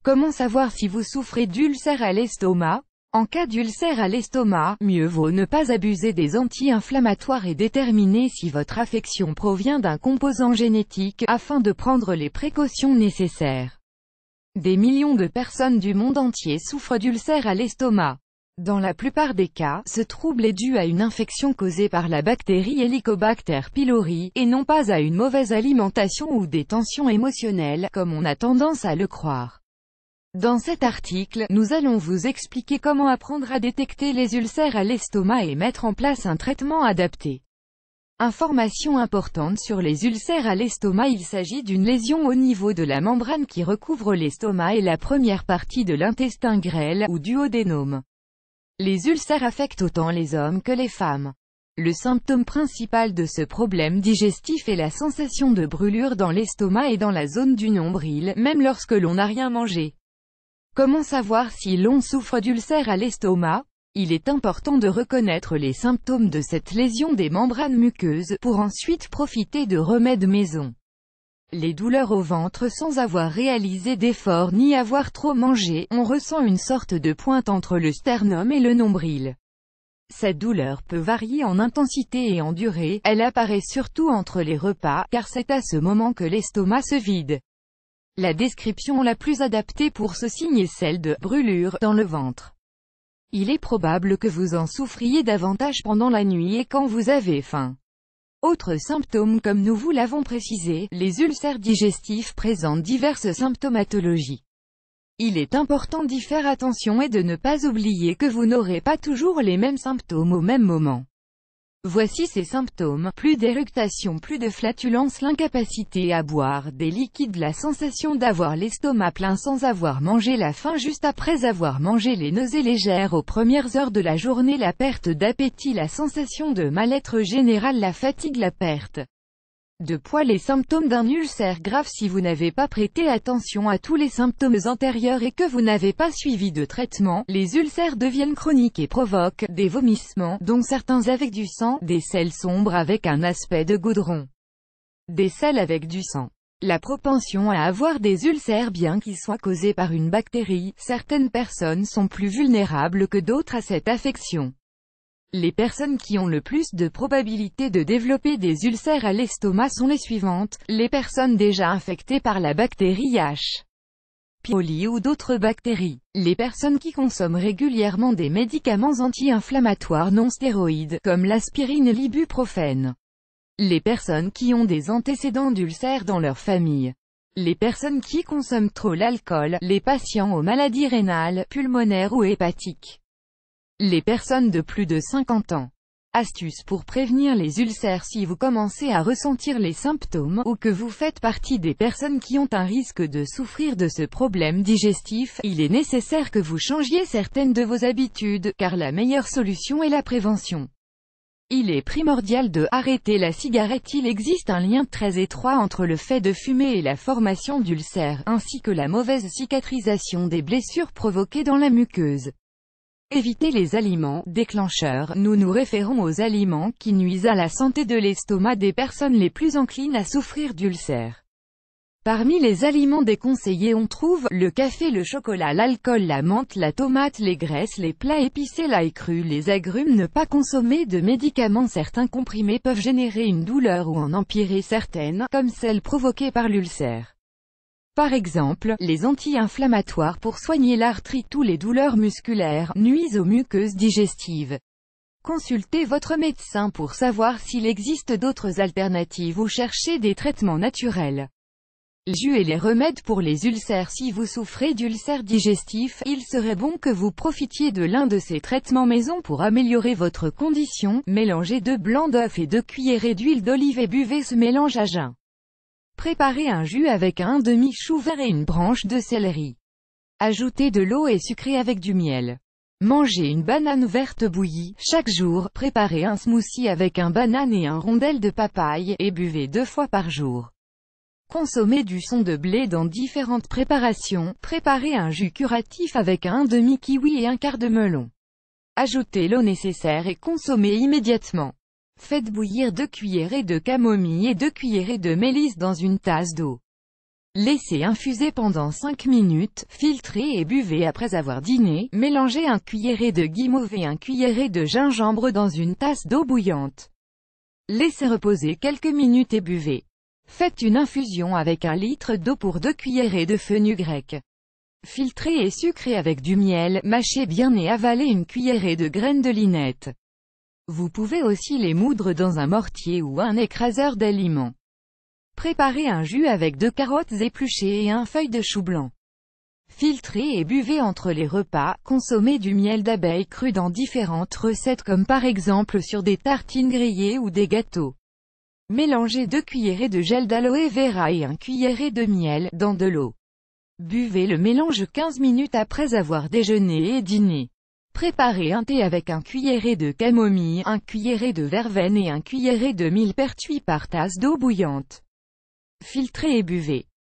Comment savoir si vous souffrez d'ulcère à l'estomac? En cas d'ulcère à l'estomac, mieux vaut ne pas abuser des anti-inflammatoires et déterminer si votre affection provient d'un composant génétique, afin de prendre les précautions nécessaires. Des millions de personnes du monde entier souffrent d'ulcère à l'estomac. Dans la plupart des cas, ce trouble est dû à une infection causée par la bactérie Helicobacter pylori, et non pas à une mauvaise alimentation ou des tensions émotionnelles, comme on a tendance à le croire. Dans cet article, nous allons vous expliquer comment apprendre à détecter les ulcères à l'estomac et mettre en place un traitement adapté. Information importante sur les ulcères à l'estomac: il s'agit d'une lésion au niveau de la membrane qui recouvre l'estomac et la première partie de l'intestin grêle, ou duodénum. Les ulcères affectent autant les hommes que les femmes. Le symptôme principal de ce problème digestif est la sensation de brûlure dans l'estomac et dans la zone du nombril, même lorsque l'on n'a rien mangé. Comment savoir si l'on souffre d'ulcère à l'estomac? Il est important de reconnaître les symptômes de cette lésion des membranes muqueuses, pour ensuite profiter de remèdes maison. Les douleurs au ventre sans avoir réalisé d'efforts ni avoir trop mangé, on ressent une sorte de pointe entre le sternum et le nombril. Cette douleur peut varier en intensité et en durée, elle apparaît surtout entre les repas, car c'est à ce moment que l'estomac se vide. La description la plus adaptée pour ce signe est celle de « brûlure » dans le ventre. Il est probable que vous en souffriez davantage pendant la nuit et quand vous avez faim. Autres symptômes: comme nous vous l'avons précisé, les ulcères digestifs présentent diverses symptomatologies. Il est important d'y faire attention et de ne pas oublier que vous n'aurez pas toujours les mêmes symptômes au même moment. Voici ces symptômes: plus d'éructation, plus de flatulence, l'incapacité à boire des liquides, la sensation d'avoir l'estomac plein sans avoir mangé, la faim juste après avoir mangé, les nausées légères aux premières heures de la journée, la perte d'appétit, la sensation de mal-être général, la fatigue, la perte de poids. Les symptômes d'un ulcère grave: si vous n'avez pas prêté attention à tous les symptômes antérieurs et que vous n'avez pas suivi de traitement, les ulcères deviennent chroniques et provoquent des vomissements, dont certains avec du sang, des selles sombres avec un aspect de goudron, des selles avec du sang. La propension à avoir des ulcères, bien qu'ils soient causés par une bactérie, certaines personnes sont plus vulnérables que d'autres à cette affection. Les personnes qui ont le plus de probabilité de développer des ulcères à l'estomac sont les suivantes: les personnes déjà infectées par la bactérie H. pylori ou d'autres bactéries, les personnes qui consomment régulièrement des médicaments anti-inflammatoires non stéroïdes, comme l'aspirine et l'ibuprofène, les personnes qui ont des antécédents d'ulcères dans leur famille, les personnes qui consomment trop l'alcool, les patients aux maladies rénales, pulmonaires ou hépatiques, les personnes de plus de 50 ans. Astuces pour prévenir les ulcères: si vous commencez à ressentir les symptômes, ou que vous faites partie des personnes qui ont un risque de souffrir de ce problème digestif, il est nécessaire que vous changiez certaines de vos habitudes, car la meilleure solution est la prévention. Il est primordial de arrêter la cigarette. Il existe un lien très étroit entre le fait de fumer et la formation d'ulcères, ainsi que la mauvaise cicatrisation des blessures provoquées dans la muqueuse. Évitez les aliments déclencheurs. Nous nous référons aux aliments qui nuisent à la santé de l'estomac des personnes les plus enclines à souffrir d'ulcères. Parmi les aliments déconseillés, on trouve le café, le chocolat, l'alcool, la menthe, la tomate, les graisses, les plats épicés, l'ail cru, les agrumes. Ne pas consommer de médicaments. Certains comprimés peuvent générer une douleur ou en empirer certaines, comme celle provoquée par l'ulcère. Par exemple, les anti-inflammatoires pour soigner l'arthrite ou les douleurs musculaires nuisent aux muqueuses digestives. Consultez votre médecin pour savoir s'il existe d'autres alternatives ou cherchez des traitements naturels. Les jus et les remèdes pour les ulcères: si vous souffrez d'ulcères digestifs, il serait bon que vous profitiez de l'un de ces traitements maison pour améliorer votre condition. Mélangez 2 blancs d'œufs et 2 cuillerées d'huile d'olive et buvez ce mélange à jeun. Préparez un jus avec un demi-chou vert et une branche de céleri. Ajoutez de l'eau et sucrez avec du miel. Mangez une banane verte bouillie chaque jour. Préparez un smoothie avec un banane et un rondelle de papaye, et buvez 2 fois par jour. Consommez du son de blé dans différentes préparations. Préparez un jus curatif avec un demi-kiwi et un quart de melon. Ajoutez l'eau nécessaire et consommez immédiatement. Faites bouillir 2 cuillerées de camomille et 2 cuillerées de mélisse dans une tasse d'eau. Laissez infuser pendant 5 minutes, filtrez et buvez après avoir dîné. Mélangez un cuillerée de guimauve et un cuillerée de gingembre dans une tasse d'eau bouillante. Laissez reposer quelques minutes et buvez. Faites une infusion avec 1 litre d'eau pour 2 cuillerées de fenugrec. Filtrez et sucrez avec du miel, mâchez bien et avalez une cuillerée de graines de linette. Vous pouvez aussi les moudre dans un mortier ou un écraseur d'aliments. Préparez un jus avec 2 carottes épluchées et 1 feuille de chou blanc. Filtrez et buvez entre les repas. Consommez du miel d'abeille cru dans différentes recettes comme par exemple sur des tartines grillées ou des gâteaux. Mélangez 2 cuillerées de gel d'aloe vera et 1 cuillerée de miel dans de l'eau. Buvez le mélange 15 minutes après avoir déjeuné et dîné. Préparez un thé avec 1 cuillerée de camomille, 1 cuillerée de verveine et 1 cuillerée de millepertuis par tasse d'eau bouillante. Filtrez et buvez.